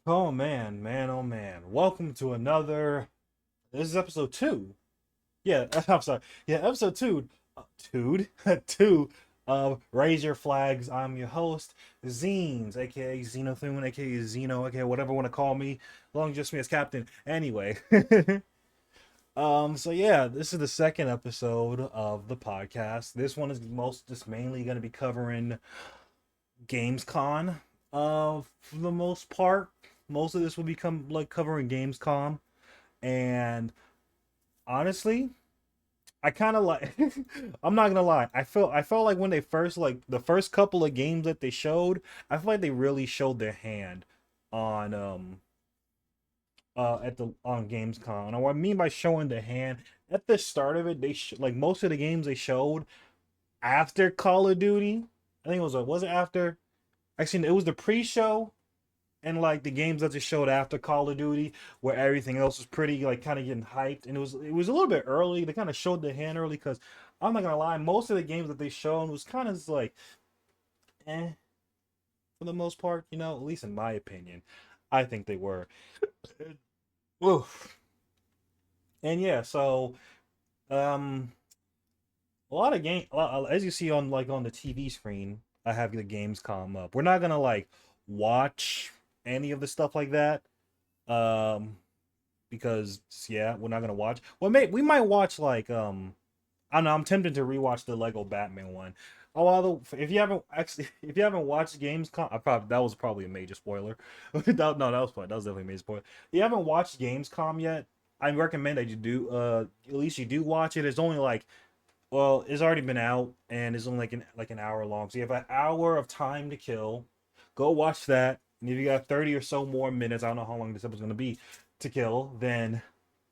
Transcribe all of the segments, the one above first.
Oh man, man, oh man. Welcome to another. This is episode two. Yeah, I'm sorry. Yeah, episode two. Dude, two of Raise Your Flags. I'm your host, Zines, aka Xenothune, aka Zeno, aka whatever you want to call me. Long just me as captain. Anyway. So yeah, this is the second episode of the podcast. This one is just mainly gonna be covering Gamescom. For the most part, most of this will become like covering Gamescom, and honestly, I kind of like. I'm not gonna lie. I felt like when they first like the first couple of games that they showed, I feel like they really showed their hand on at the on Gamescom. And what I mean by showing the hand at the start of it, like most of the games they showed after Call of Duty. I think it was it after? Actually, it was the pre-show and like the games that just showed after Call of Duty, where everything else was pretty like kind of getting hyped, and it was a little bit early. They kind of showed the hand early because I'm not gonna lie, most of the games that they showed was kind of like, eh, for the most part. At least in my opinion, I think they were. Oof. And yeah, so um, as you see on like on the TV screen, I have the games come up. We're not gonna like watch any of the stuff like that. Um, because yeah, we're not gonna watch. Well, we might watch like I don't know. I'm tempted to rewatch the Lego Batman one. Oh, although if you haven't watched Gamescom, that was probably a major spoiler. No, that was definitely a major spoiler. If you haven't watched Gamescom yet, I recommend that you do. At least you do watch it. It's only like, well, it's already been out and it's only like an hour long. So you have an hour of time to kill. Go watch that. And if you got 30 or so more minutes, I don't know how long this episode's gonna be to kill, then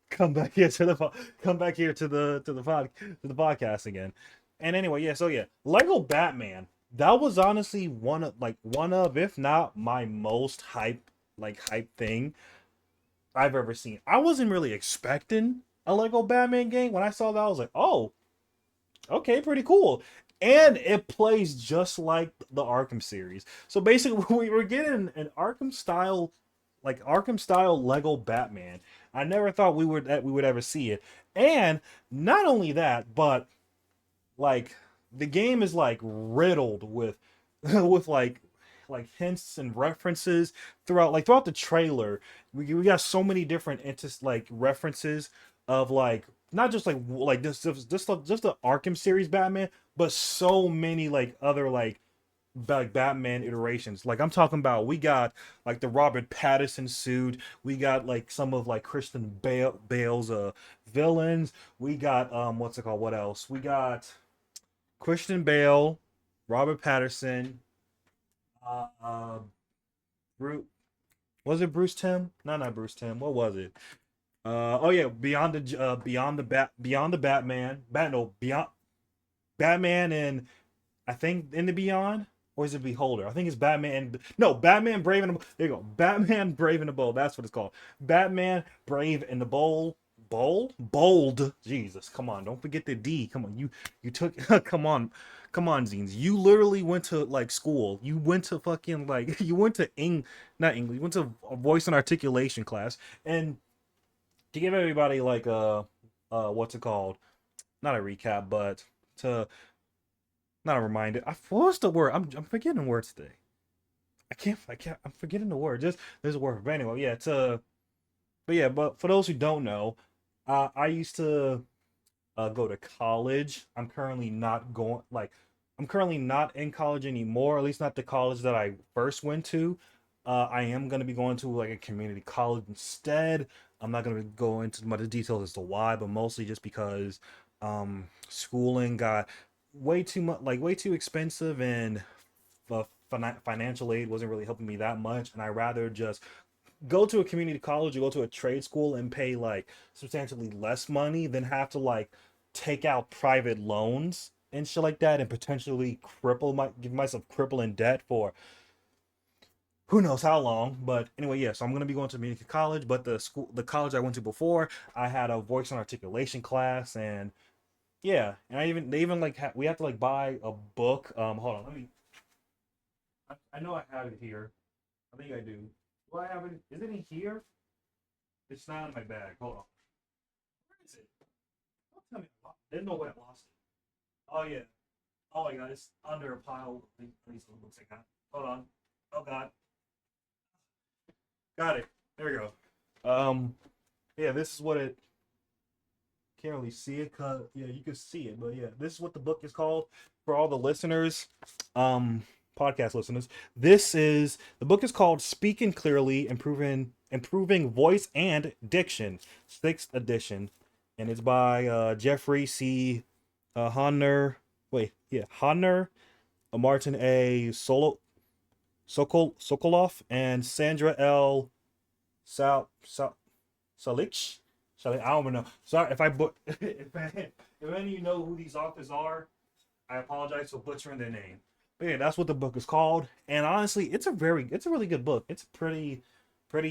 come back here to the come back here to the podcast again. And anyway, yeah, so yeah, Lego Batman. That was honestly one of if not my most hype thing I've ever seen. I wasn't really expecting a Lego Batman game. When I saw that, I was like, "Oh, okay, pretty cool." And it plays just like the Arkham series. So basically, we were getting an Arkham style Lego Batman. I never thought we would ever see it. And not only that, but like the game is like riddled with with like hints and references throughout the trailer. We got so many different like references of like not just like just the Arkham series Batman, but so many like other like Batman iterations. Like I'm talking about, we got like the Robert Pattinson suit. We got like some of like Bale's villains. We got what's it called? What else? We got Christian Bale, Robert Patterson, uh, uh Bruce. Was it Bruce Tim? No, not Bruce Tim. What was it? Oh yeah, beyond the Batman, no, beyond Batman and I think in the Beyond, or is it Beholder? I think it's Batman. No, Batman Brave and the, there you go. Batman Brave and the Bold. That's what it's called. Batman Brave and the Bold. Bold. Jesus, come on! Don't forget the D. Come on, you took. Come on, Zines. You literally went to like school. You went to fucking like you went to not English. You went to a voice and articulation class. And to give everybody like what's it called? Not a recap, but to not a reminder. What's the word? I'm forgetting words today. I can't. I'm forgetting the word. Just there's a word. But anyway, yeah. But for those who don't know, I used to go to college. I'm currently not in college anymore. At least not the college that I first went to. I am gonna be going to like a community college instead. I'm not gonna go into much details as to why, but mostly just because schooling got way too much, like way too expensive, and financial aid wasn't really helping me that much, and I rather just go to a community college or go to a trade school and pay like substantially less money than have to like take out private loans and shit like that and potentially give myself crippling debt for who knows how long. But anyway, yeah, so I'm gonna be going to community college, but the college I went to before, I had a voice and articulation class. And yeah, and they even like we have to like buy a book. Hold on, I know I have it here. I think I do. Do I have it? Is it in here? It's not in my bag. Hold on. Where is it? Don't tell me I lost it. There's no way I lost it. Oh yeah. Oh my god, it's under a pile of these little books I got. Hold on. Oh god. Got it. There we go. Yeah, this is what it can't really see it, cause yeah, you can see it, but yeah, this is what the book is called for all the listeners, um, podcast listeners. This is the book is called "Speaking Clearly, Improving Voice and Diction," sixth edition, and it's by Jeffrey C. Honner. Wait, yeah, Honner, Martin A. Sokoloff, and Sandra L. Sal Salich. I don't even know. Sorry if I if any of you know who these authors are, I apologize for butchering their name. But yeah, that's what the book is called. And honestly, it's a really good book. It's a pretty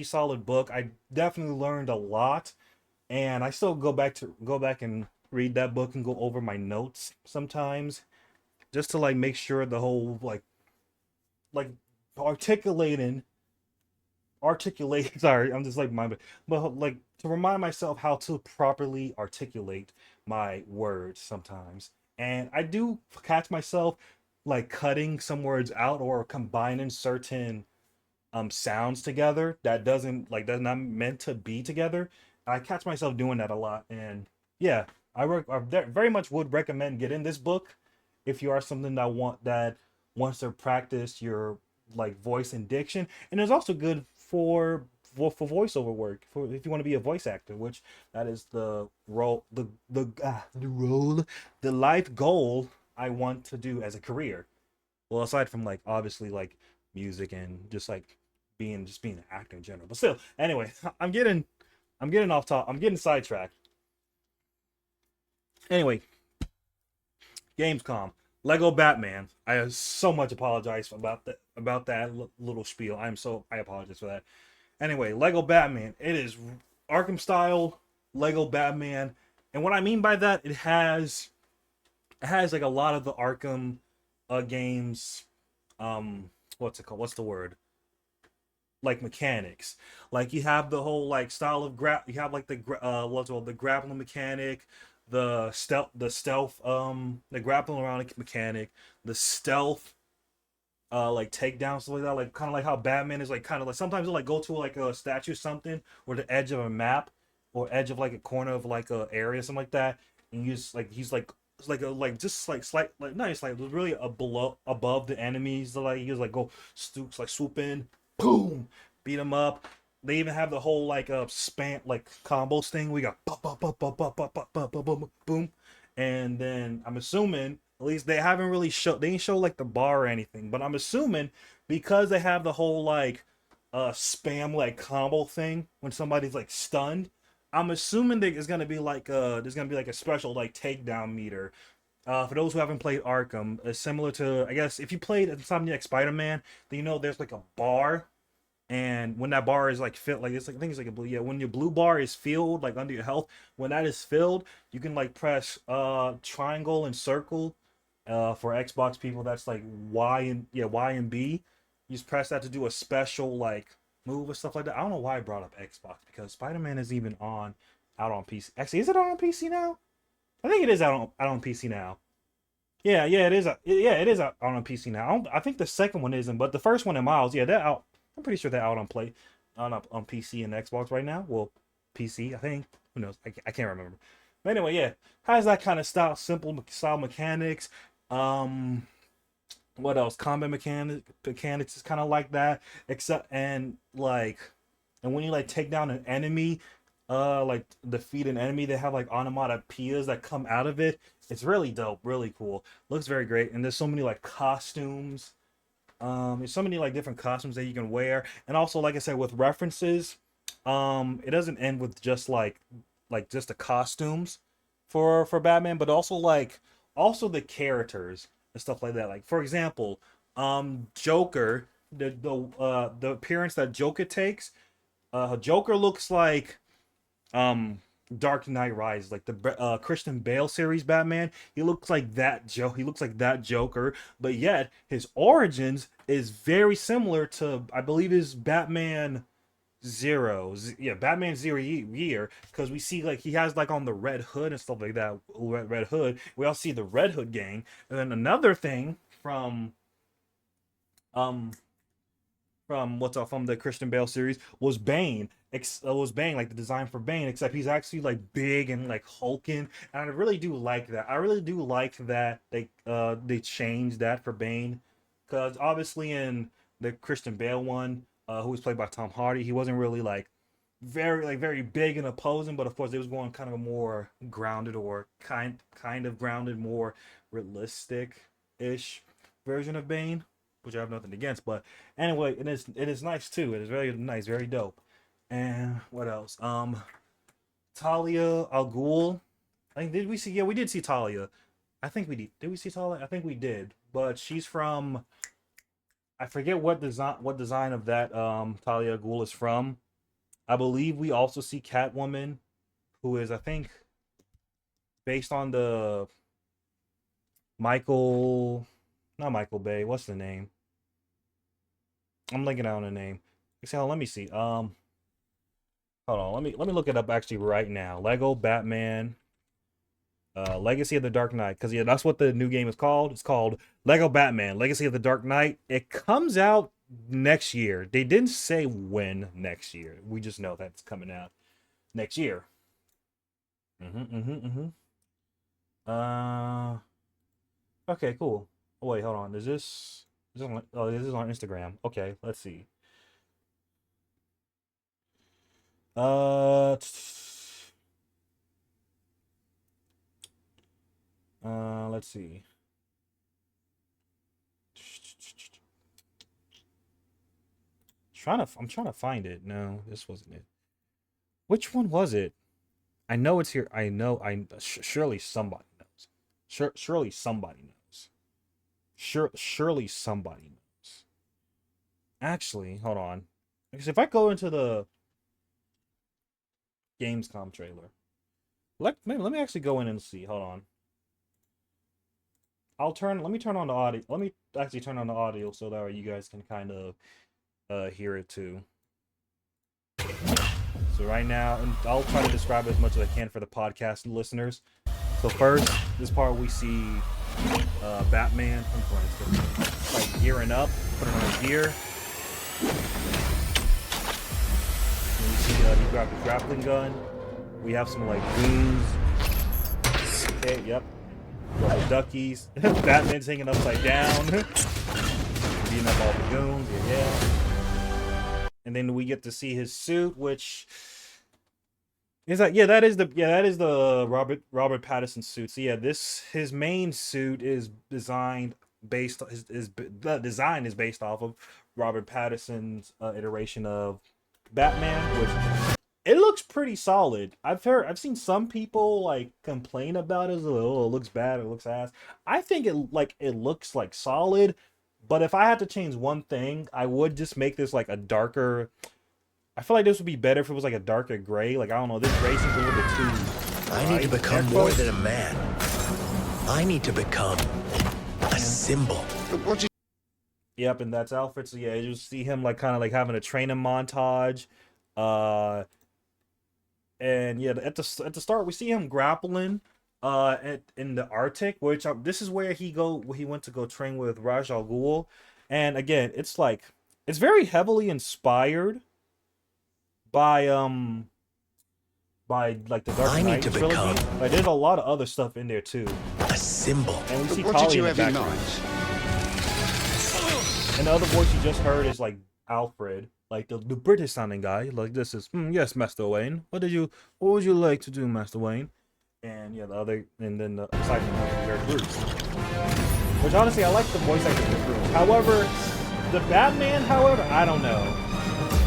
solid book. I definitely learned a lot, and I still go back and read that book and go over my notes sometimes just to like make sure the whole like articulating articulate sorry, I'm just like my but like to remind myself how to properly articulate my words sometimes. And I do catch myself like cutting some words out or combining certain sounds together that doesn't like that's not meant to be together. I catch myself doing that a lot. And yeah, I very much would recommend getting this book if you are something that wants to practice your like voice and diction. And it's also good for voiceover work for if you want to be a voice actor, which that is the role the role the life goal I want to do as a career. Well, aside from like obviously like music and just like being an actor in general. But still, anyway, I'm getting off top. I'm getting sidetracked. Anyway, Gamescom, Lego Batman. I so much apologize about that little spiel. I apologize for that. Anyway, Lego Batman. It is Arkham style Lego Batman, and what I mean by that, it has like a lot of the Arkham games. What's it called? What's the word? Like mechanics. Like you have the whole like style of you have like what's it called, the grappling mechanic, the grappling around mechanic, the stealth like takedowns stuff like that, like kind of like how Batman is like kind of like sometimes he'll like go to like a statue or something or the edge of a map or edge of like a corner of like a area something like that, and he's like it's like a like just like slight like nice like really a below above the enemies, like he just like go stoops like swoop in, boom, beat him up. They even have the whole like span like combos thing. We got boom, and then I'm assuming at least they didn't show like the bar or anything, but I'm assuming because they have the whole like spam like combo thing when somebody's like stunned. I'm assuming there's gonna be like a special like takedown meter. For those who haven't played Arkham, it's similar to I guess if you played Insomniac Spider-Man, then you know there's like a bar, and when that bar is like filled, like it's like I think it's like a blue, yeah, when your blue bar is filled like under your health, when that is filled you can like press triangle and circle. For Xbox people that's like Y and B. You just press that to do a special like move or stuff like that. I don't know why I brought up Xbox because Spider-Man is even on out on PC. Actually, is it on PC now? I think it is out on PC now. Yeah, it is. It is out on PC now. I think the second one isn't, but the first one in Miles, yeah, they're out. I'm pretty sure they're out on PC and Xbox right now. Well, PC, I think. Who knows? I can't remember. But anyway, yeah, has that kind of style, simple style mechanics. Um, what else? Combat mechanics is kind of like that, except and when you like take down an enemy, like defeat an enemy, they have like onomatopoeias that come out of it. It's really dope, really cool. Looks very great, and there's so many like costumes. There's so many like different costumes that you can wear, and also like I said with references, it doesn't end with just the costumes for Batman, but also also the characters and stuff like that. Like for example, Joker, the appearance that Joker takes, Joker looks like Dark Knight Rises, like the Christian Bale series Batman. He looks like that Joker, but yet his origins is very similar to I believe is Batman. yeah, Batman Zero Year, because we see like he has like on the Red Hood and stuff like that. Red Hood. We all see the Red Hood gang, and then another thing um from the Christian Bale series was Bane. Was Bane like the design for Bane? Except he's actually like big and like hulking, and I really do like that. I really do like that they changed that for Bane, because obviously in the Christian Bale one, who was played by Tom Hardy, he wasn't really like very big and opposing, but of course it was going kind of more grounded or kind of grounded, more realistic ish version of Bane, which I have nothing against. But anyway, it is nice too. It is very nice, very dope. And what else? Talia Al Ghul. I think did we see? Yeah, we did see Talia. I think we did. Did we see Talia? I think we did. But she's from. I forget what design of that Talia Al Ghul is from. I believe we also see Catwoman, who is I think based on the Michael, not Michael Bay. What's the name? I'm linking out on the name. So let me see. Hold on. Let me look it up actually right now. Lego Batman, Legacy of the Dark Knight. Because yeah, that's what the new game is called. It's called Lego Batman, Legacy of the Dark Knight. It comes out next year. They didn't say when next year. We just know that it's coming out next year. Uh, okay, cool. Oh, wait, hold on. This is on Instagram. Okay, let's see. Uh, let's see. I'm trying to find it. No, this wasn't it. Which one was it? I know it's here. I know. Surely somebody knows. Surely somebody knows. Surely somebody knows. Actually, hold on. Because if I go into the Gamescom trailer, let me actually go in and see. Hold on. Let me turn on the audio. Let me actually turn on the audio so that way you guys can kind of hear it too. So right now, and I'll try to describe it as much as I can for the podcast listeners. So first, this part we see Batman. Like gearing up, putting on his gear. And we see he grabbed the grappling gun. We have some like goons. Okay, yep. The duckies. Batman's hanging upside down. Beating up all the goons. Yeah. And then we get to see his suit, which is like, that is the Robert Pattinson suit. So yeah, his main suit is designed based is the design is based off of Robert Pattinson's iteration of Batman, which it looks pretty solid. I've seen some people like complain about it, oh, it looks bad, it looks ass. I think it looks like solid. But if I had to change one thing, I would just make this like a darker. I feel like this would be better if it was like a darker gray. Like I don't know, this gray seems a little bit too. I need to become more than a man. I need to become a symbol. Yep, and that's Alfred. So yeah, you see him like kind of like having a training montage. And yeah, at the start we see him grappling in the Arctic, which this is where he went to go train with Raj Al Ghul. And again, it's very heavily inspired by like the Dark Knight trilogy. Like there's a lot of other stuff in there too. A symbol. And we see Kali in the background. And the other voice you just heard is like Alfred, like the British sounding guy. Like this is yes, Master Wayne. What would you like to do, Master Wayne? And yeah, and then the second one, Eric Bruce. Which honestly, I like the voice acting for Bruce. However, the Batman, I don't know.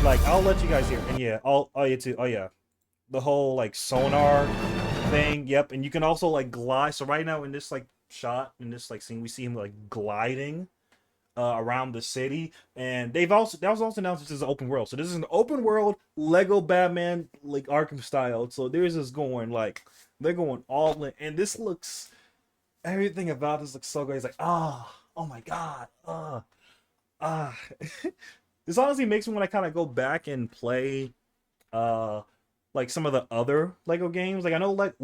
Like, I'll let you guys hear. And yeah, the whole like sonar thing. Yep, and you can also like glide. So right now in this like shot, in this like scene, we see him like gliding around the city. And that was also announced this is an open world. So this is an open world Lego Batman like Arkham style. So there's this going like. They're going all in, and everything about this looks so great. It's like, oh my god, this honestly makes me want to kind of go back and play uh like some of the other Lego games. Like I know like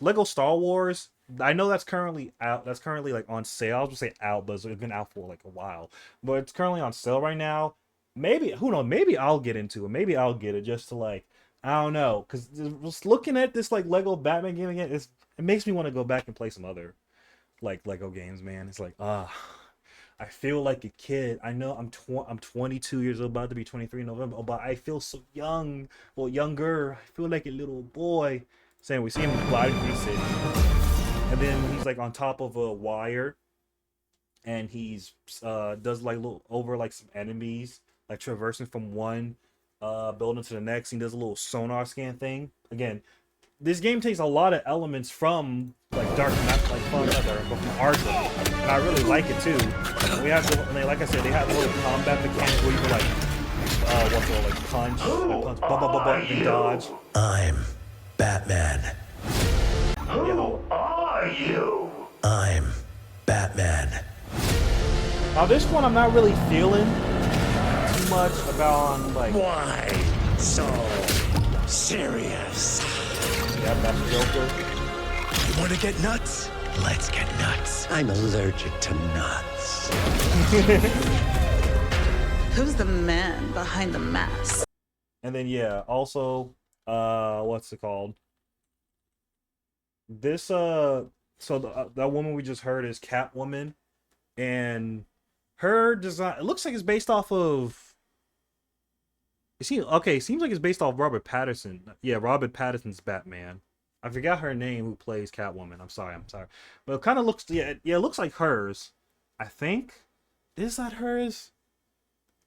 Lego Star Wars. I know that's currently out. That's currently like on sale. I was gonna say out, but it's been out for like a while. But it's currently on sale right now. Maybe who knows? Maybe I'll get into it. Maybe I'll get it just to like I don't know. Because just looking at this like Lego Batman game again, it makes me want to go back and play some other like Lego games. Man, it's like I feel like a kid. I know I'm 22 years old, about to be 23 in November, but I feel so young, well younger. I feel like a little boy. Saying we see him gliding through the city, and then he's like on top of a wire, and he's does like little over like some enemies, like traversing from one building to the next. He does a little sonar scan thing. Again, this game takes a lot of elements from like Dark Knight, like from Arkham, and I really like it too. We have to, and they, like I said, they have a little combat mechanics where you can like, what's it, like punch, and dodge. I'm Batman. Who are you? I'm Batman. Now this one I'm not really feeling too much about on like. Why so serious? Yeah, that's Joker. You want to get nuts? Let's get nuts. I'm allergic to nuts. Who's the man behind the mask? And then yeah, also what's it called? This so that woman we just heard is Catwoman, and her design, it looks like it's based off of it seems like it's based off Robert Pattinson. Yeah, Robert Pattinson's Batman. I forgot her name who plays Catwoman. I'm sorry. But it kind of looks it looks like hers. I think. Is that hers?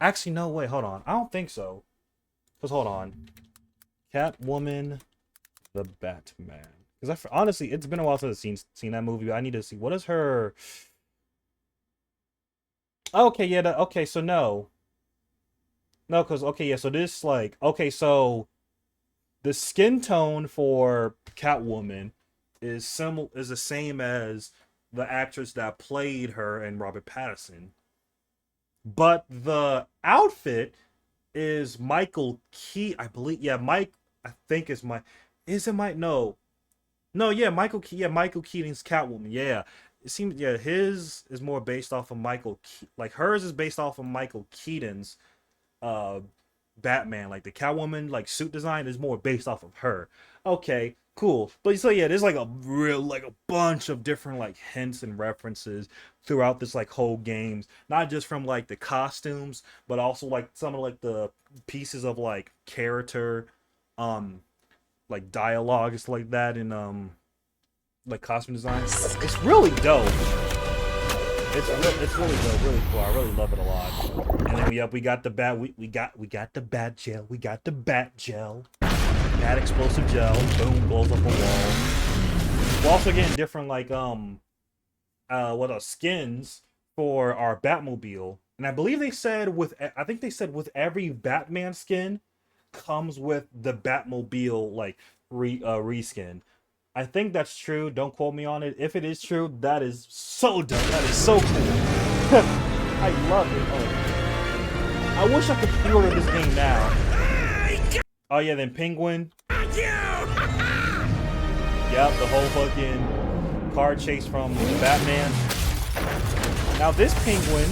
Actually, no, wait, hold on. I don't think so. Cause hold on. Catwoman the Batman. Because honestly, it's been a while since I've seen that movie. I need to see what is her. Okay, yeah, okay, so no. No, because okay, yeah, so this like okay, so the skin tone for Catwoman is the same as the actress that played her in Robert Pattinson. But the outfit is Michael Key, I believe. Yeah, I think it's is it Mike? No. No, yeah, Michael Keaton's Catwoman. Yeah. It seems his is more based off of like hers is based off of Michael Keaton's Batman. Like the Catwoman like suit design is more based off of her. Okay, cool. But so yeah, there's like a bunch of different like hints and references throughout this like whole games, not just from like the costumes, but also like some of like the pieces of like character like dialogue and stuff like that in like costume design. It's really dope. It's really dope, really cool. I really love it a lot. And then we got the bat we got the bat gel. We got the bat gel. Bat explosive gel. Boom, blows up a wall. We're also getting different like skins for our Batmobile. And I believe they said with every Batman skin comes with the Batmobile like reskin. I think that's true. Don't quote me on it. If it is true, that is so dope. That is so cool. I love it. Oh. I wish I could pre-order this game now. Oh yeah, then Penguin. Yep, the whole fucking car chase from Batman. Now this Penguin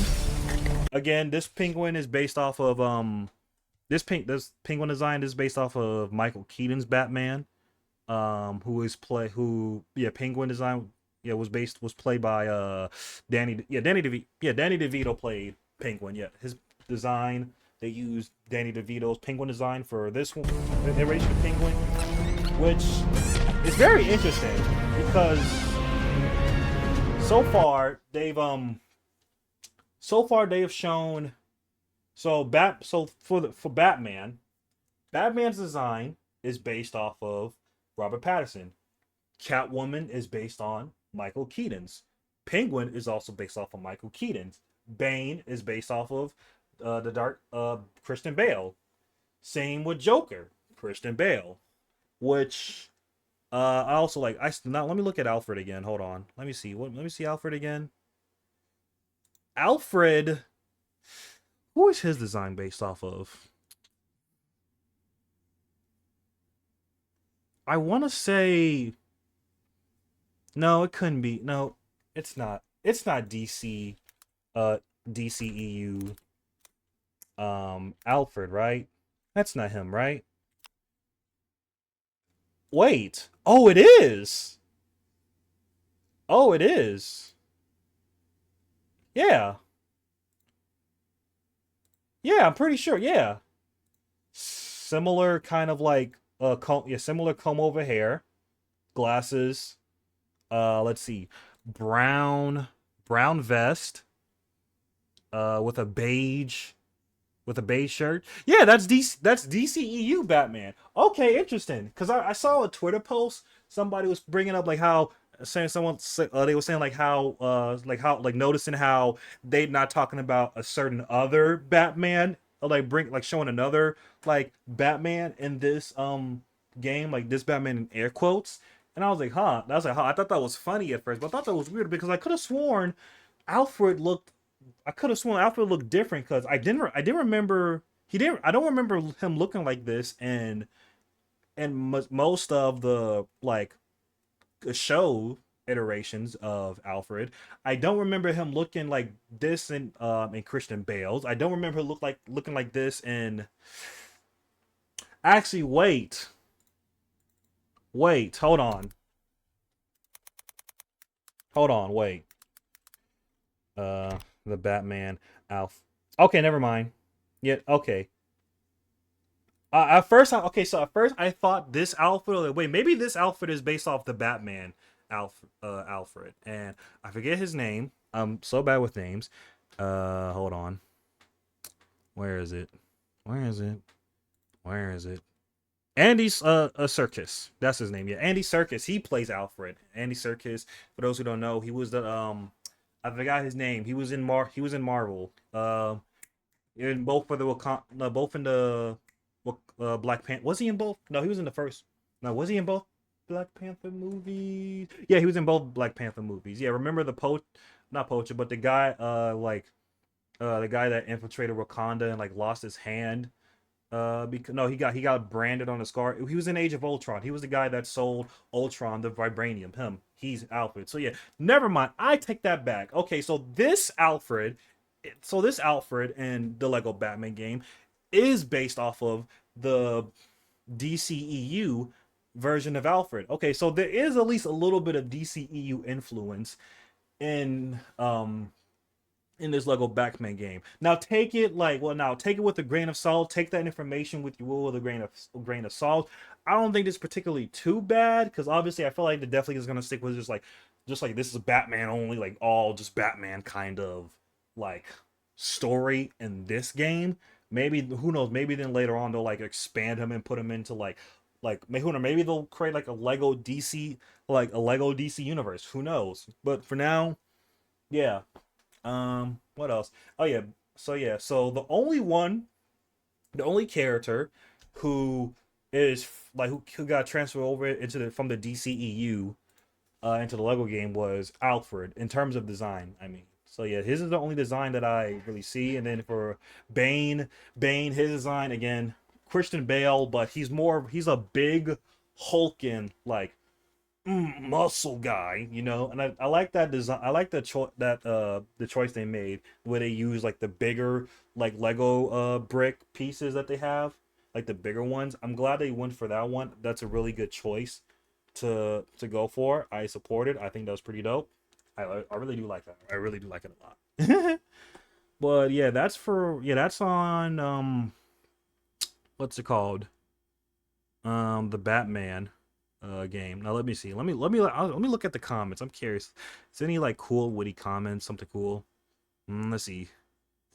is based off of this Penguin design is based off of Michael Keaton's Batman. Penguin design was played by Danny DeVito played Penguin. Yeah, his design, they used Danny DeVito's Penguin design for this one, the iteration of Penguin, which is very interesting because so far they have shown for Batman, Batman's design is based off of Robert Pattinson. Catwoman is based on Michael Keaton's. Penguin is also based off of Michael Keaton's. Bane is based off of the dark Christian Bale. Same with Joker, Christian Bale. Which I also like. Now let me look at Alfred again. Hold on. Let me see. Let me see Alfred again. Alfred. Who is his design based off of? I want to say no, it couldn't be. No, it's not. It's not DC. Uh, DCEU. Alfred, right? That's not him, right? Wait. Oh, it is. Oh, it is. Yeah. Yeah, I'm pretty sure. Yeah. Similar kind of like comb, yeah, similar comb over hair, glasses. Let's see. Brown brown vest with a beige shirt. Yeah, that's DCEU Batman. Okay, interesting. Cuz I saw a Twitter post somebody was bringing up like how saying they were saying like noticing how they not talking about a certain other Batman like showing another like Batman in this game, like this Batman in air quotes. And I was like, huh. I was like, huh. I thought that was funny at first, but I thought that was weird because I could have sworn Alfred looked I could have sworn Alfred looked different because I didn't remember he didn't I don't remember him looking like this and most of the like show iterations of Alfred. I don't remember him looking like this in Christian Bale's. I don't remember him looking like this in actually wait, hold on, wait. The Batman Alf. Okay, never mind. Yeah, okay. At first I thought this outfit. Like, wait, maybe this outfit is based off the Batman Alfred, and I forget his name. I'm so bad with names. Hold on. Where is it? Where is it? Where is it? Andy's a Circus. That's his name. Yeah, Andy Circus. He plays Alfred. Andy Circus. For those who don't know, he was the I forgot his name. He was in Marvel. In both for the both in the Black Panther. Was he in both? No, he was in the first. No, was he in both Black Panther movies? Yeah, he was in both Black Panther movies. Yeah, remember not poacher, but the guy the guy that infiltrated Wakanda and like lost his hand. Because no, he got branded on the scar. He was in Age of Ultron. He was the guy that sold Ultron the vibranium. He's Alfred. So yeah, never mind. I take that back. Okay, so this Alfred in the Lego Batman game is based off of the DCEU version of Alfred. Okay, so there is at least a little bit of DCEU influence in this Lego Batman game. Now take it take it with a grain of salt. Take that information with you with a grain of salt. I don't think it's particularly too bad because obviously I feel like the definitely is gonna stick with just like this is Batman only, like all just Batman kind of like story in this game. Maybe who knows? Maybe then later on they'll like expand him and put him into maybe they'll create like a Lego DC universe. Who knows? But for now, yeah. What else? Oh yeah. So the only character who is who got transferred over into from the DCEU into the Lego game was Alfred in terms of design. I mean, so yeah, his is the only design that I really see. And then for his design again, Christian Bale, but he's a big hulking like muscle guy, and I like that design. I like the choice they made where they use like the bigger like Lego brick pieces that they have, like the bigger ones. I'm glad they went for that one. That's a really good choice to go for. I support it. I think that was pretty dope. I really do like that. I really do like it a lot. But yeah, that's on what's it called? The Batman game. Now let me see. Let me look at the comments. I'm curious. Is any like cool witty comments? Something cool? Let's see.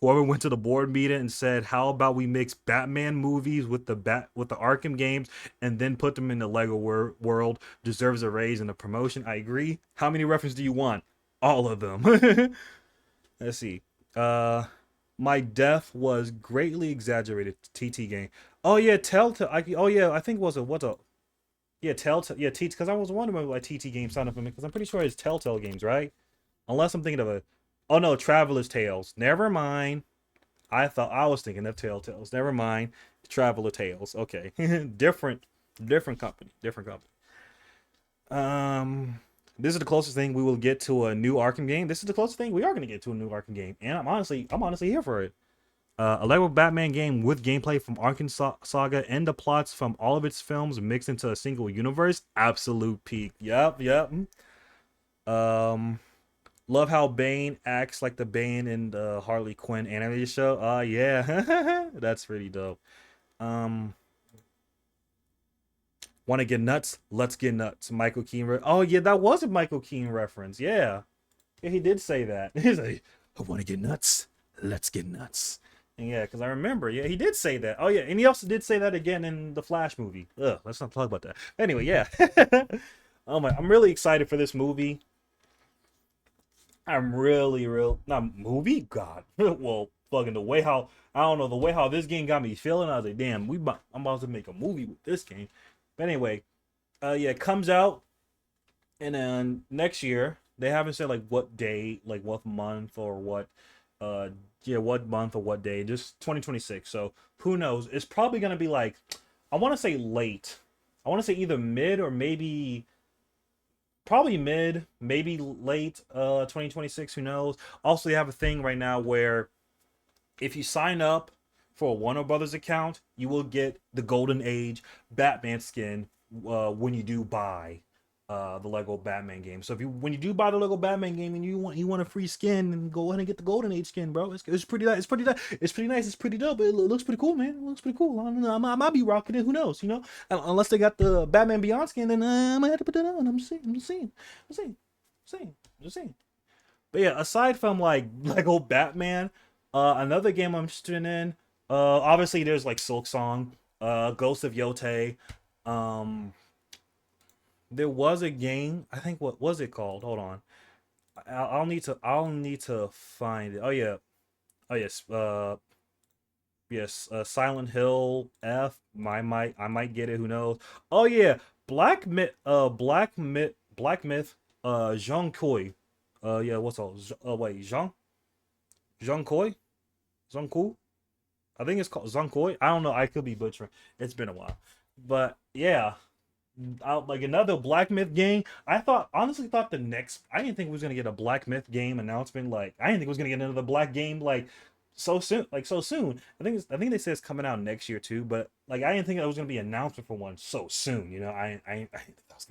Whoever went to the board meeting and said, "How about we mix Batman movies with the Arkham games and then put them in the Lego world deserves a raise and a promotion." I agree. How many references do you want? All of them. Let's see. My death was greatly exaggerated. TT game. Oh yeah, Telltale. Oh yeah, I think what's a yeah, Telltale. Yeah, T. Because I was wondering why TT Games signed up for me. Because I'm pretty sure it's Telltale Games, right? Unless I'm thinking of a. Oh no, Traveler's Tales. Never mind. I thought I was thinking of Telltales. Never mind. Traveler Tales. Okay. Different company. Different company. This is the closest thing we will get to a new Arkham game. This is the closest thing we are going to get to a new Arkham game, and I'm honestly here for it. A Lego Batman game with gameplay from Arkham Saga and the plots from all of its films mixed into a single universe. Absolute peak. Yep, yep. Um, Love how Bane acts like the Bane in the Harley Quinn animated show. Yeah, that's pretty dope. Um, Want to get nuts? Let's get nuts. Michael Keaton. Oh yeah, that was a Michael Keaton reference. Yeah, yeah, he did say that. He's like, I want to get nuts. Let's get nuts. And yeah, because I remember, yeah, he did say that. Oh yeah, and he also did say that again in the Flash movie. Ugh, let's not talk about that. Anyway, yeah. Oh my, I'm really excited for this movie. I'm really, real not movie. God, well, fucking the way how I don't know the way how this game got me feeling. I was like, damn, I'm about to make a movie with this game. But anyway, yeah, it comes out, and then next year they haven't said like what day, like what month or what, uh, yeah, what month or what day. Just 2026. So who knows? It's probably gonna be like, I want to say late. I want to say either mid or maybe probably mid, maybe late 2026, who knows. Also, they have a thing right now where if you sign up for a Warner Brothers account, you will get the Golden Age Batman skin when you do buy the Lego Batman game. So if you when you do buy the Lego Batman game and you want a free skin, and go ahead and get the Golden Age skin, bro. It's pretty nice. It's pretty nice. It's pretty nice. It's pretty dope. It looks pretty cool, man. It looks pretty cool. I don't know. I might be rocking it. Who knows? You know, unless they got the Batman Beyond skin, then I might have to put that on. I'm just saying. I'm just saying. I'm just saying. I'm just saying. I'm just saying. But yeah, aside from like Lego Batman, another game I'm interested in. Obviously there's like Silk Song, Ghost of Yote. Um, there was a game. I think what was it called? Hold on. I'll need to find it. Oh yeah. Oh yes. Yes. Silent Hill F. I might get it. Who knows? Oh yeah. Black Myth. Jean Koi. Yeah. What's all? Wait. Jean Koi. Zonku. I think it's called Zonkoi. I don't know. I could be butchering. It's been a while, but yeah, like another Black Myth game. Honestly thought the next. I didn't think we was gonna get a Black Myth game announcement. Like I didn't think we was gonna get another Black game like so soon. Like so soon. I think they said it's coming out next year too. But like I didn't think it was gonna be an announcement for one so soon. You know, I didn't think that was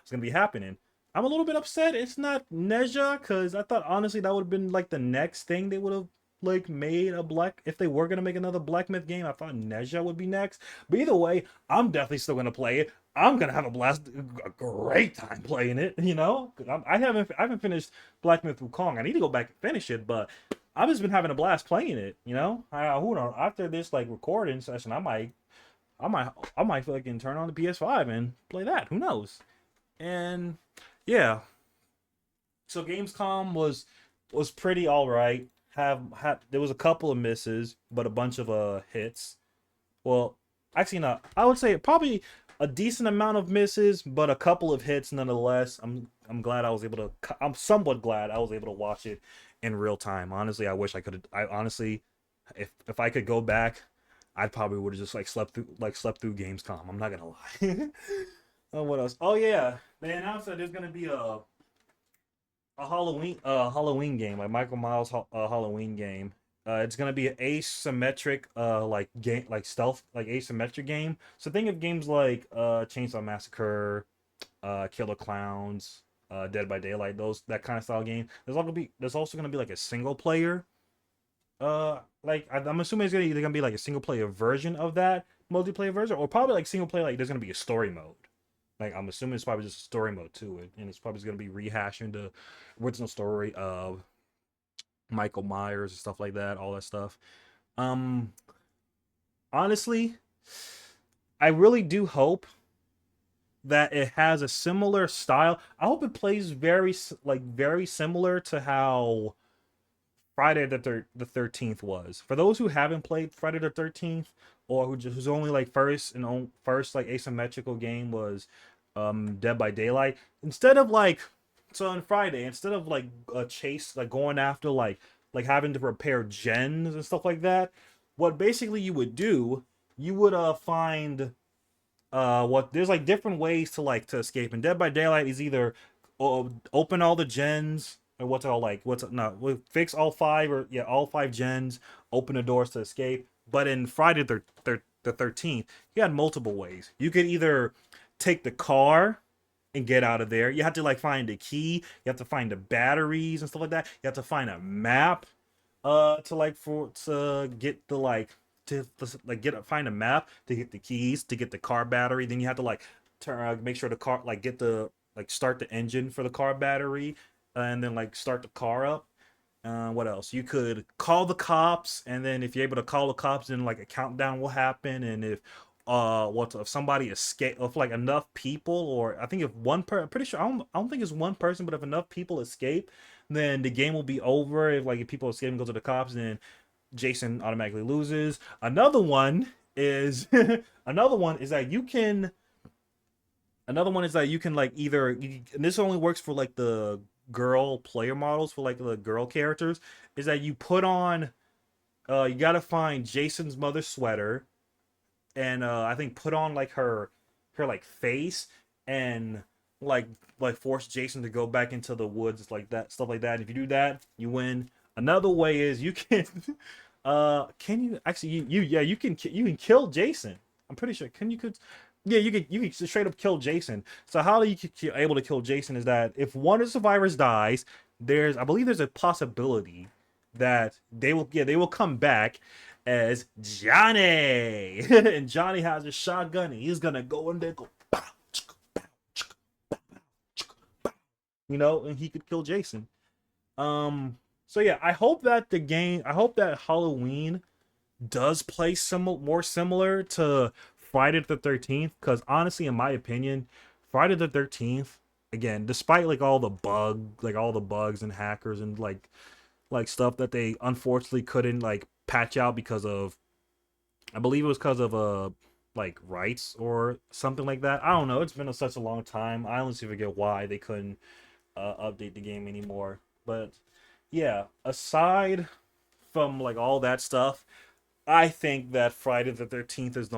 gonna be happening. I'm a little bit upset it's not Neja, because I thought honestly that would have been like the next thing they would have like made a black if they were gonna make another Black Myth game. I thought Neja would be next, but either way, I'm definitely still gonna play it. I'm gonna have a great time playing it. You know, 'cause I haven't finished Black Myth Wukong. I need to go back and finish it, but I've just been having a blast playing it. You know, who knows? After this like recording session, I might fucking turn on the PS5 and play that. Who knows? And yeah, so Gamescom was pretty all right. Have there was a couple of misses, but a bunch of hits. Well, actually not. I would say probably a decent amount of misses, but a couple of hits nonetheless. I'm glad I was able to. I'm somewhat glad I was able to watch it in real time. Honestly, I wish I could. I honestly, if I could go back, I probably would have just like slept through Gamescom. I'm not gonna lie. Oh, what else? Oh yeah, they announced that there's gonna be a Halloween game, like Michael Myers Halloween game. It's gonna be an asymmetric like game, like stealth, like asymmetric game. So think of games like Chainsaw Massacre, Killer Clowns, Dead by Daylight, those that kind of style game. There's also gonna be like a single player. Like I'm assuming it's either gonna be like a single player version of that multiplayer version, or probably like single player. Like there's gonna be a story mode. Like I'm assuming it's probably just a story mode to it, and it's probably going to be rehashing the original story of Michael Myers and stuff like that, all that stuff. Um, Honestly, I really do hope that it has a similar style. I hope it plays very similar to how Friday the 13th was. For those who haven't played Friday the 13th, or who's only like first like asymmetrical game was Dead by Daylight. Instead of like so on Friday, instead of like a chase like going after like like having to repair gens and stuff like that. What basically you would do, you would find what there's like different ways to like to escape. And Dead by Daylight is either open all the gens or what's all like what's no fix all five or yeah all five gens, open the doors to escape. But in Friday the 13th, you had multiple ways. You could either take the car and get out of there. You have to like find a key. You have to find the batteries and stuff like that. You have to find a map to like for to get the like to like get find a map to get the keys to get the car battery. Then you have to like turn make sure the car like get the like start the engine for the car battery and then like start the car up. What else? You could call the cops, and then if you're able to call the cops, then like a countdown will happen. And if somebody escape, if like enough people, or I think if one I'm pretty sure I don't think it's one person, but if enough people escape, then the game will be over. If people escape and go to the cops, then Jason automatically loses. Another one is another one is that you can Another one is that you can like and this only works for like the girl player models for like the girl characters, is that you put on you gotta find Jason's mother's sweater and I think put on like her like face and like force Jason to go back into the woods like that stuff like that. And if you do that, you win. Another way is you can you actually you can kill Jason. I'm pretty sure you can straight up kill Jason. So how you able to kill Jason is that if one of the survivors dies, I believe there's a possibility that they will come back as Johnny, and Johnny has a shotgun and he's gonna go in there go, pow, chicka, pow, chicka, pow, pow, chicka, pow, and he could kill Jason. So yeah, I hope that Halloween does play more similar to Friday the 13th, because honestly, in my opinion, Friday the 13th, again, despite all the bugs and hackers and like stuff that they unfortunately couldn't like patch out because of, I believe it was because of like rights or something like that. I don't know. It's been such a long time. I honestly forget why they couldn't update the game anymore. But yeah, aside from like all that stuff, I think that Friday the 13th is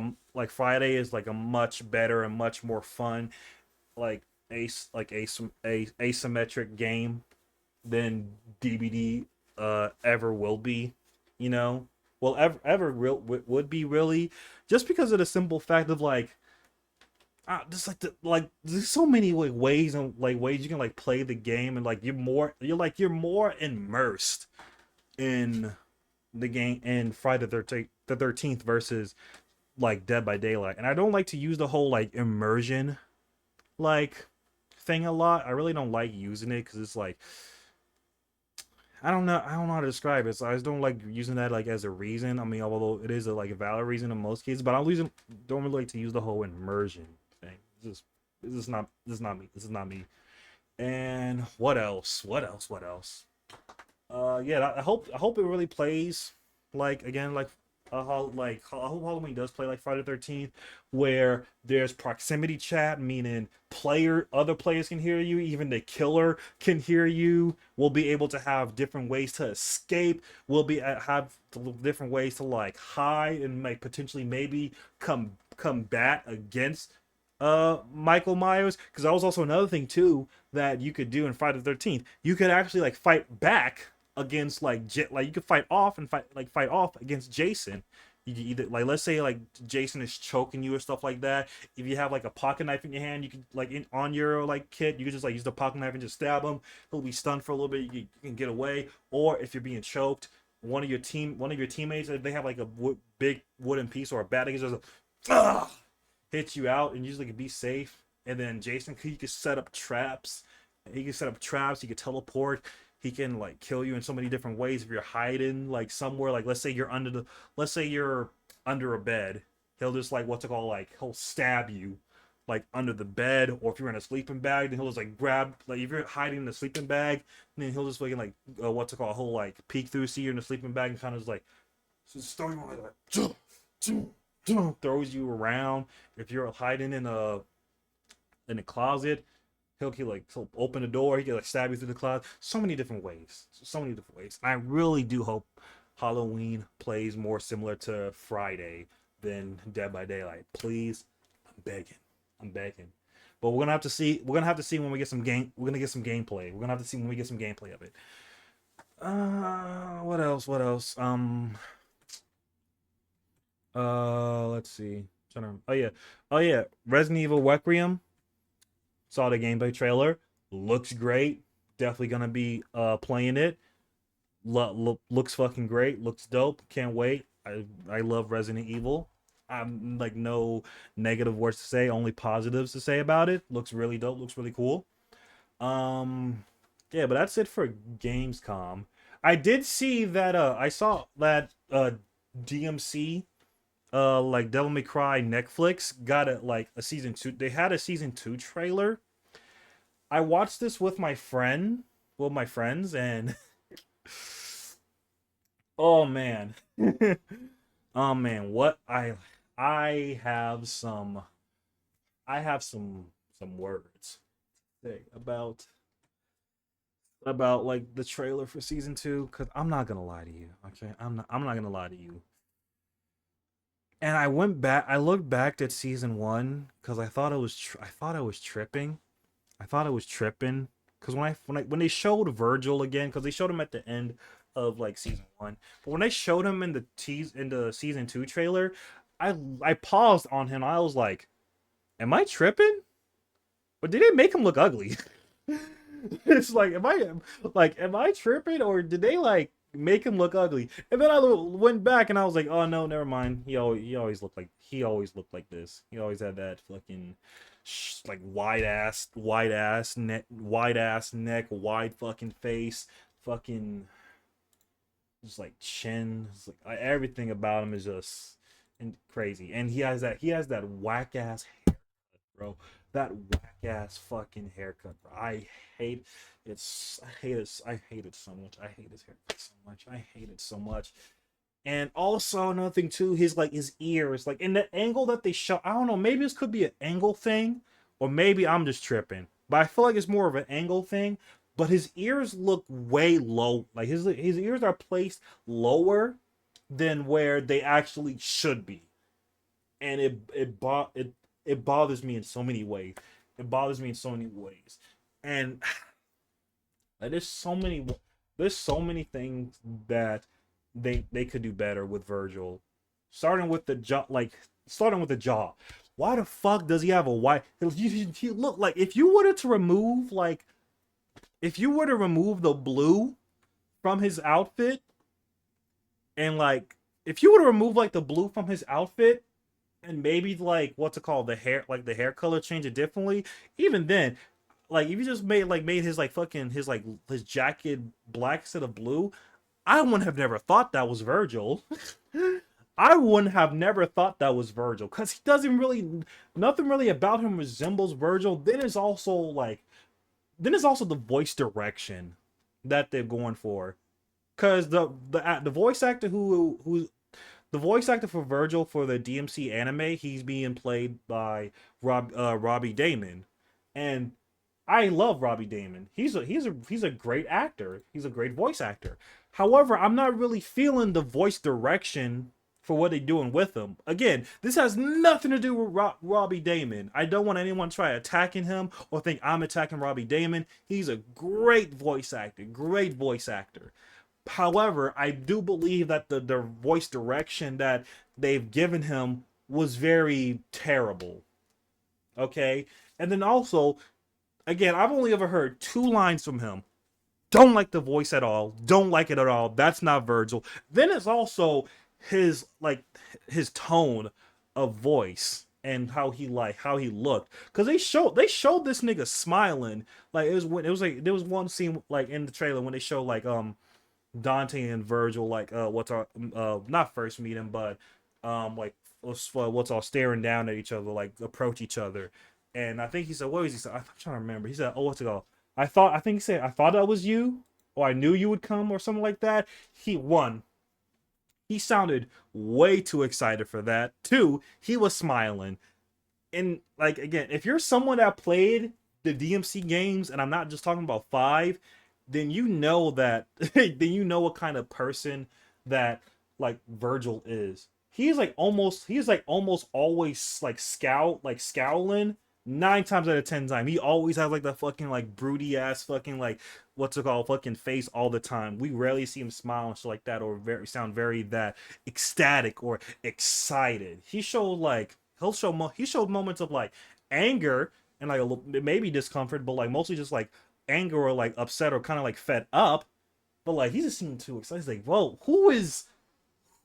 Friday is like a much better and much more fun like asymmetric game than DBD ever will be, you know. Well, would be really, just because of the simple fact of just there's so many ways you can like play the game, and like you're more immersed in the game in Friday the 13th versus like Dead by Daylight. And I don't like to use the whole like immersion like thing a lot. I really don't like using it because it's like, I don't know how to describe it. So I just don't like using that like as a reason. I mean, although it is a valid reason in most cases, but don't really like to use the whole immersion thing. This is not me. This is not me. And what else? Yeah, I hope it really plays like again I hope Halloween does play like Friday the 13th, where there's proximity chat, meaning other players can hear you, even the killer can hear you. We'll be able to have different ways to escape. We'll be have different ways to like hide and like potentially maybe combat against Michael Myers, because that was also another thing too that you could do in Friday the 13th. You could actually like fight back against you could fight off against Jason. You could either like, let's say like Jason is choking you or stuff like that. If you have like a pocket knife in your hand, you could like on your like kit, you could just like use the pocket knife and just stab him. He'll be stunned for a little bit. You can get away. Or if you're being choked, one of your teammates, if they have like a big wooden piece or a bat, just hit you out, and usually can be safe. And then Jason, he could set up traps. He could teleport. He can like kill you in so many different ways. If you're hiding like somewhere, like let's say you're under a bed, he'll just like he'll stab you like under the bed. Or if you're in a sleeping bag, then he'll just like grab, like if you're hiding in the sleeping bag, then he'll just fucking he'll like peek through, see you in the sleeping bag, and kind of just throw you like throws you around. If you're hiding in a closet, he'll open the door, he can like stab you through the cloud. So many different ways. So many different ways. And I really do hope Halloween plays more similar to Friday than Dead by Daylight. Please, I'm begging. I'm begging. But we're gonna have to see. We're gonna have to see when we get some game. We're gonna get some gameplay. We're gonna have to see when we get some gameplay of it. What else? What else? Let's see. Oh yeah. Oh yeah. Resident Evil Requiem. Saw the gameplay trailer. Looks great. Definitely gonna be playing it. Looks fucking great. Looks dope. Can't wait. I love Resident Evil. I'm like no negative words to say, only positives to say about it. Looks really dope. Looks really cool. Yeah, but that's it for Gamescom. I did see that I saw that DMC like Devil May Cry Netflix got a season 2. They had a season 2 trailer. I watched this with my friends, and oh man. Oh man, what I have some words to say about like the trailer for season 2, because I'm not gonna lie to you. Okay, I'm not gonna lie to you. And I looked back at season 1 because I thought I thought I was tripping. I thought I was tripping because when they showed Virgil again, because they showed him at the end of like season 1, but when they showed him in the season 2 trailer, I paused on him. I was like, "Am I tripping? Or did they make him look ugly?" It's like, am I tripping, or did they like make him look ugly? And then I went back and I was like, oh no, never mind. He always looked like this. He always had that fucking like wide ass neck, wide fucking face, fucking just like chin. It's like everything about him is just crazy. And he has that whack ass haircut, bro. That whack ass fucking haircut, bro. I hate it. I hate it so much. I hate his haircut so much. I hate it so much. And also another thing too, his ears, like in the angle that they show. I don't know. Maybe this could be an angle thing, or maybe I'm just tripping. But I feel like it's more of an angle thing. But his ears look way low. Like his ears are placed lower than where they actually should be, and it bothers me in so many ways. It bothers me in so many ways, and like, there's so many things that they could do better with Virgil, starting with the jaw. Why the fuck does he have a white? He look like if you were to remove the blue from his outfit, and like if you were to remove like the blue from his outfit, and maybe like what's it called, the hair color change it differently, even then, like if you just made his his jacket black instead of blue, I wouldn't have never thought that was Virgil. I wouldn't have never thought that was Virgil, because he doesn't really, nothing really about him resembles Virgil. Then it's also the voice direction that they're going for, because the voice actor who the voice actor for Virgil for the DMC anime, he's being played by Robbie Daymond, and I love Robbie Daymond. He's a great actor. He's a great voice actor. However, I'm not really feeling the voice direction for what they're doing with him. Again, this has nothing to do with Robbie Daymond. I don't want anyone to try attacking him or think I'm attacking Robbie Daymond. He's a great voice actor. Great voice actor. However, I do believe that the voice direction that they've given him was very terrible. Okay? And then also, again, I've only ever heard 2 lines from him. Don't like the voice at all. Don't like it at all. That's not Virgil. Then it's also his tone of voice and how he looked, because they showed this nigga smiling. Like there was one scene like in the trailer when they show like Dante and Virgil not first meeting, but what's all staring down at each other, like approach each other. And I think he said, what was he said? I'm trying to remember. He said, oh, what's it called? I think he said, I thought that was you, or I knew you would come, or something like that. He sounded way too excited for that. 2, he was smiling. And like, again, if you're someone that played the DMC games, and I'm not just talking about 5, then you know that then you know what kind of person that like Virgil is. He's like almost always like scowling. 9 times out of 10 he always has like the fucking like broody ass fucking like what's it called fucking face all the time. We rarely see him smile and shit like that, or sound very that ecstatic or excited. He showed moments of like anger and like a little maybe discomfort, but like mostly just like anger or like upset or kind of like fed up. But like he just seemed too excited. He's like, whoa, who is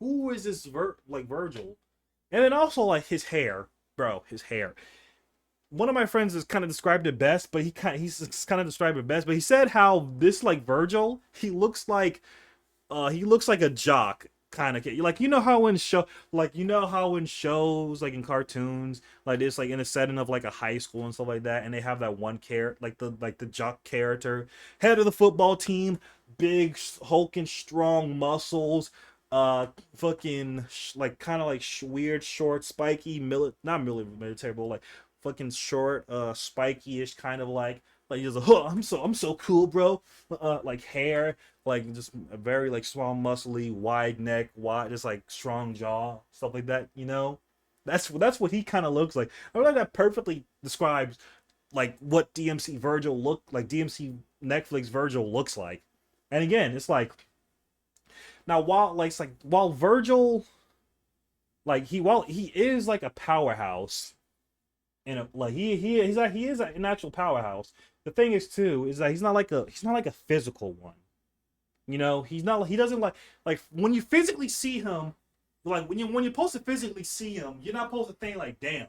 this Virgil? And then also like his hair, bro, his hair. One of my friends has kind of described it best, but he's kind of described it best. But he said how this like Virgil, he looks like a jock kind of kid. Like you know how in shows like in cartoons like it's like in a setting of like a high school and stuff like that, and they have that one character like the jock character, head of the football team, big hulking strong muscles, fucking like kind of like weird short spiky not military but like fucking short spiky-ish kind of like he's like, huh, I'm so cool, bro. Like hair, like just a very like small, muscly, wide neck, wide, just like strong jaw, stuff like that. You know, that's what he kind of looks like. I feel like that perfectly describes like what DMC Netflix Virgil looks like. And again, it's like now while Virgil while he is like a powerhouse and like he is an actual powerhouse. The thing is too is that he's not like a physical one. You know, he doesn't like when you physically see him, like when you're supposed to physically see him, you're not supposed to think like, damn,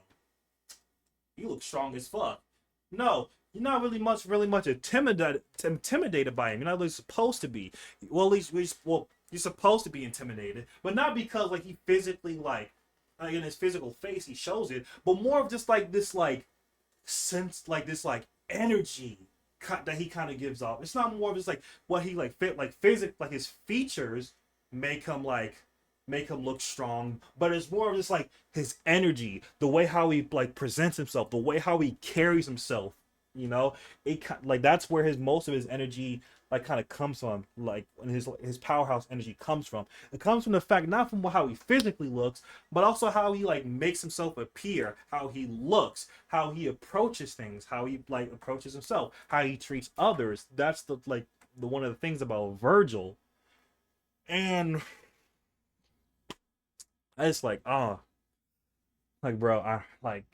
you look strong as fuck. No, you're not really much intimidated by him. You're not really supposed to be. Well, at least you're supposed to be intimidated, but not because like he physically in his physical face he shows it, but more of just like this like sense like this like energy that he kind of gives off. It's not more of just like what he like fit like physic like his features make him look strong, but it's more of just like his energy, the way how he like presents himself, the way how he carries himself. You know, like that's where his most of his energy like kind of comes from, like when his powerhouse energy comes from. It comes from the fact not from how he physically looks, but also how he like makes himself appear, how he looks, how he approaches things, how he like approaches himself, how he treats others. That's the one of the things about Virgil. And I just like like bro, I like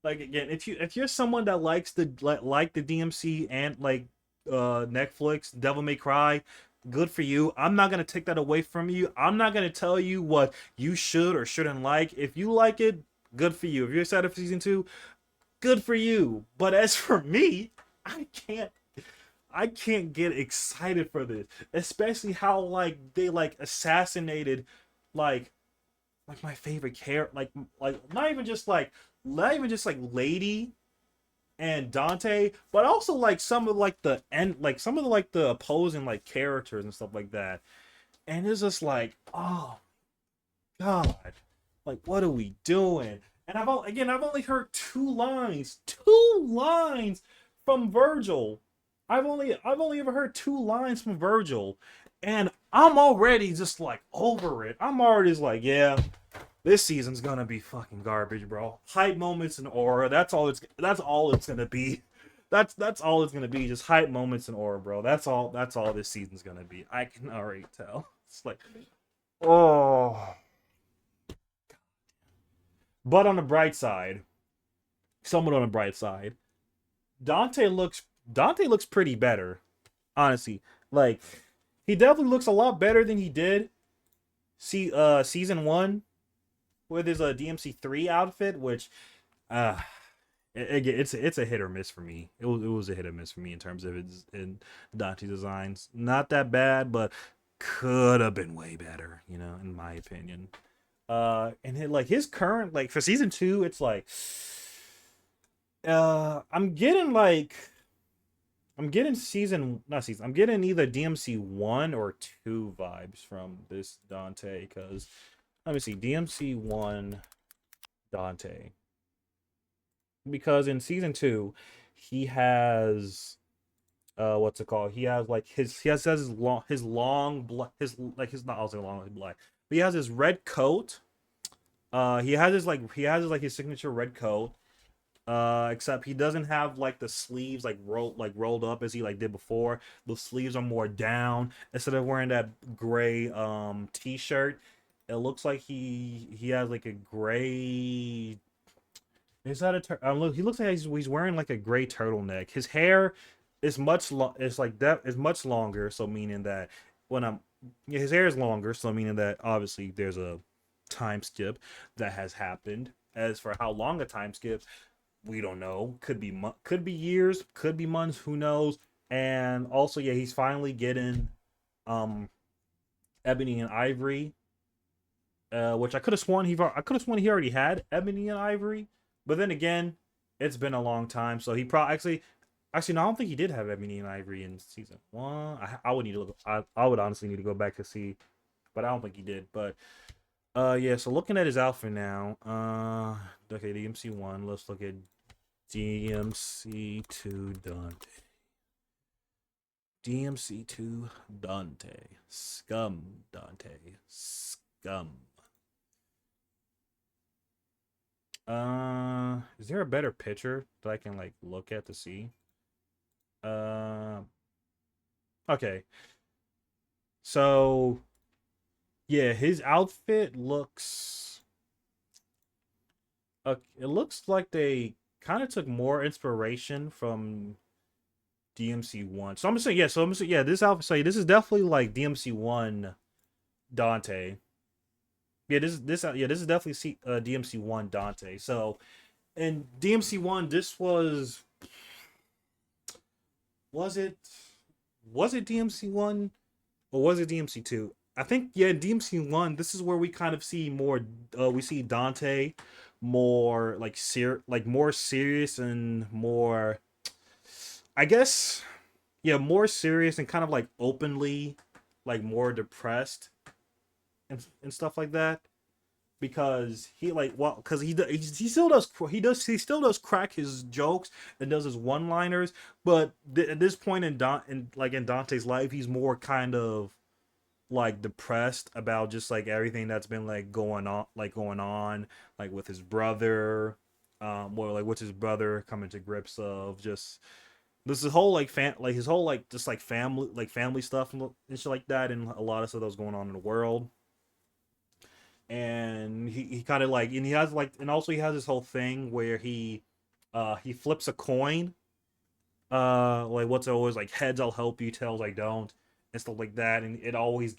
like again, if you're someone that likes the DMC and like Netflix Devil May Cry, good for you. I'm not gonna take that away from you. I'm not gonna tell you what you should or shouldn't like. If you like it, good for you. If you're excited for season 2, good for you. But as for me, I can't get excited for this, especially how like they like assassinated like my favorite character, like not even just like Lady and Dante, but also like some of like the opposing like characters and stuff like that. And it's just like, oh god, like what are we doing? And I've only heard two lines from Virgil. I've only ever heard 2 lines from Virgil, and I'm already just like over it. I'm already just like, yeah, this season's gonna be fucking garbage, bro. Hype moments and aura. That's all it's gonna be. That's all it's gonna be. Just hype moments and aura, bro. That's all this season's gonna be. I can already tell. It's like, oh. But on the bright side, somewhat on the bright side, Dante looks pretty better. Honestly, like he definitely looks a lot better than he did. Season 1 with his DMC3 outfit, which it's a hit or miss for me. It was a hit or miss for me in terms of in Dante designs. Not that bad, but could have been way better, in my opinion. And his current for season 2, it's like I'm getting I'm getting either DMC 1 or 2 vibes from this Dante, because let me see, DMC 1 Dante. Because in season 2, he has what's it called? He has like has his long black his like his not also long black, but he has his red coat. He has his like his signature red coat. Except he doesn't have like the sleeves rolled up as he like did before. The sleeves are more down. Instead of wearing that gray t-shirt, it looks like he has like a gray. Is that a look? He looks like he's wearing like a gray turtleneck. His hair is it's like that is much longer. So meaning that when I'm yeah, his hair is longer. So meaning that obviously there's a time skip that has happened. As for how long a time skip, we don't know. Could be years, could be months, who knows. And also, yeah, he's finally getting um Ebony and Ivory, which I could have sworn he already had Ebony and Ivory, but then again, it's been a long time, so he probably actually no, I don't think he did have Ebony and Ivory in season one. I would need to look. I would honestly need to go back to see, but I don't think he did. But yeah, so looking at his outfit now, okay, DMC1. Let's look at DMC2 Dante. DMC2 Dante. Scum Dante. Scum. Is there a better picture that I can like look at to see? Uh okay. So yeah, his outfit looks it looks like they kind of took more inspiration from DMC1. So I'm gonna say yeah. So I'm gonna say yeah. This outfit, so this is definitely like DMC1 Dante. Yeah, this is definitely DMC1 Dante. So in DMC1, this was it was it DMC1 or was it DMC2? I think yeah, DMC1. This is where we kind of see more. We see Dante more like more serious and more. I guess yeah, more serious and kind of like openly like more depressed and stuff like that because he like well because he still does crack his jokes and does his one liners, but at this point in Dante's life he's more kind of like depressed about just like everything that's been going on like with his brother, well like with his brother coming to grips of just this is whole like his whole like just like family stuff and shit like that, and a lot of stuff that was going on in the world. And he kind of like and he has like and also he has this whole thing where he flips a coin, like what's always like heads I'll help you, tails I don't, and stuff like that, and it always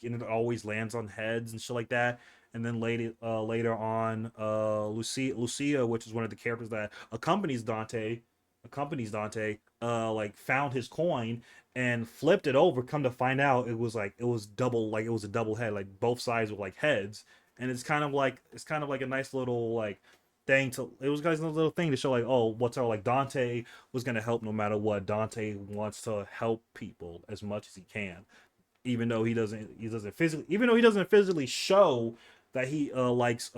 lands on heads and shit like that. And then later on, Lucia, which is one of the characters that accompanies Dante, like found his coin and flipped it over. Come to find out, it was double, like it was a double head, like both sides were like heads. And it's kind of like a nice little like thing to it was guys a little thing to show like oh what's our like Dante was gonna help no matter what. Dante wants to help people as much as he can, even though he doesn't physically show that he likes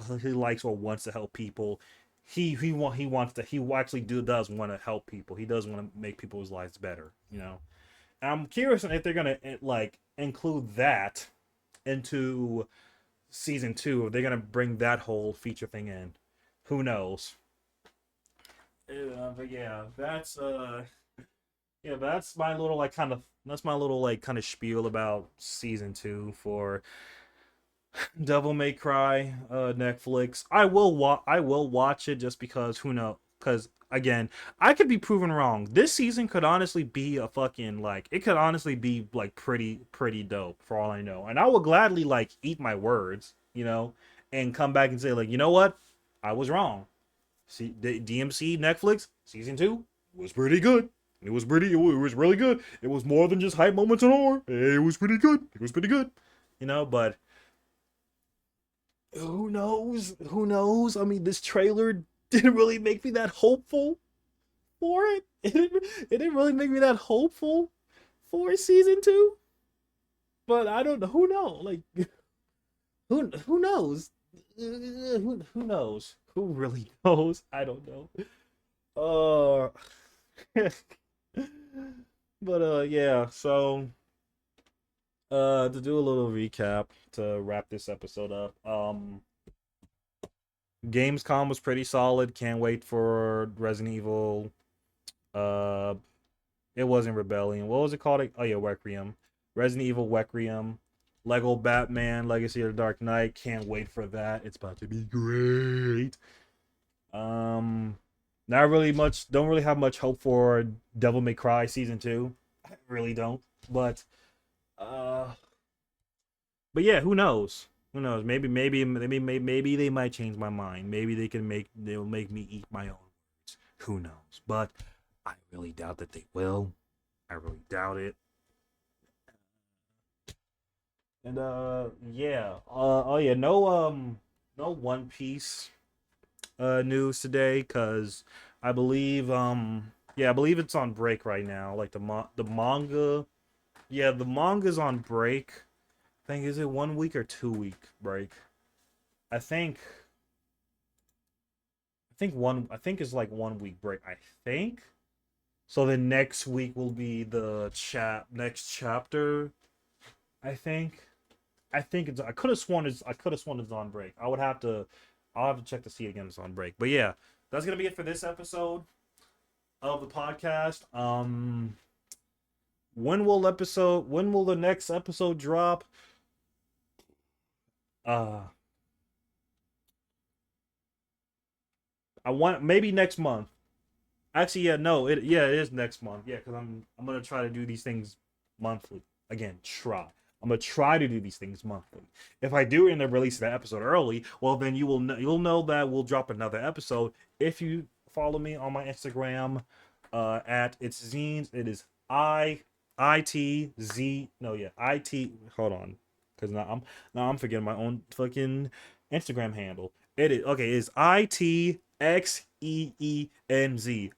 or wants to help people. He actually does want to help people. He does want to make people's lives better, you know. And I'm curious if they're gonna like include that into season 2, if they're gonna bring that whole feature thing in. Who knows? But yeah, that's my little like kind of spiel about season 2 for Devil May Cry, Netflix. I will watch it just because who knows? Because again, I could be proven wrong. This season could honestly be a fucking like it could honestly be like pretty dope for all I know, and I will gladly like eat my words, you know, and come back and say like you know what, I was wrong. See, the DMC Netflix season 2 was pretty good. It was really good. It was more than just hype moments and more. It was pretty good. It was pretty good, you know, but. Who knows? Who knows? I mean, this trailer didn't really make me that hopeful for it. It didn't really make me that hopeful for season 2. But I don't know. Who knows? Like, who knows? Who knows? Who really knows? I don't know. But yeah, so to do a little recap to wrap this episode up. Gamescom was pretty solid. Can't wait for Resident Evil. Uh it wasn't Rebellion. What was it called? Oh yeah, Requiem. Resident Evil Requiem. Lego Batman Legacy of the Dark Knight. Can't wait for that. It's about to be great. Um Not really much, don't really have much hope for Devil May Cry season 2. I really don't. Uh but yeah, who knows? Who knows? Maybe they might change my mind. Maybe they'll make me eat my own words. Who knows? But I really doubt that they will. I really doubt it. And yeah. Oh yeah, no One Piece news today cuz I believe I believe it's on break right now. Like the manga, yeah, the manga's on break. I think, is it 1 week or 2 week break? I think I think it's like 1 week break. I think. So the next week will be the next chapter. I think. I think it's. I could have sworn it's on break. I'll have to check to see again. It's on break. But yeah, that's gonna be it for this episode of the podcast. When will the next episode drop? Uh, I want maybe next month. Actually, yeah, no, it is next month. Yeah, because I'm gonna try to do these things monthly. Again, try. I'm gonna try to do these things monthly. If I do end up releasing that episode early, well then you'll know that we'll drop another episode if you follow me on my Instagram at it's zines. It is I T Z no yeah IT hold on because now I'm forgetting my own fucking Instagram handle. It is okay. It is ITXEENZ.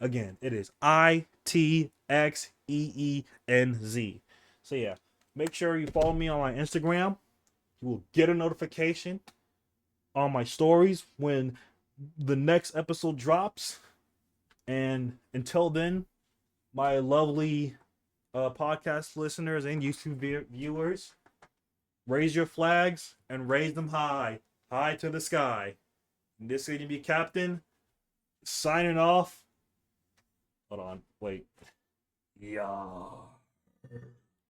Again, it is ITXEENZ. So yeah, make sure you follow me on my Instagram. You will get a notification on my stories when the next episode drops. And until then, my lovely podcast listeners and YouTube viewers, raise your flags and raise them high, high to the sky. And this is going to be Captain signing off. Hold on, wait. Yeah.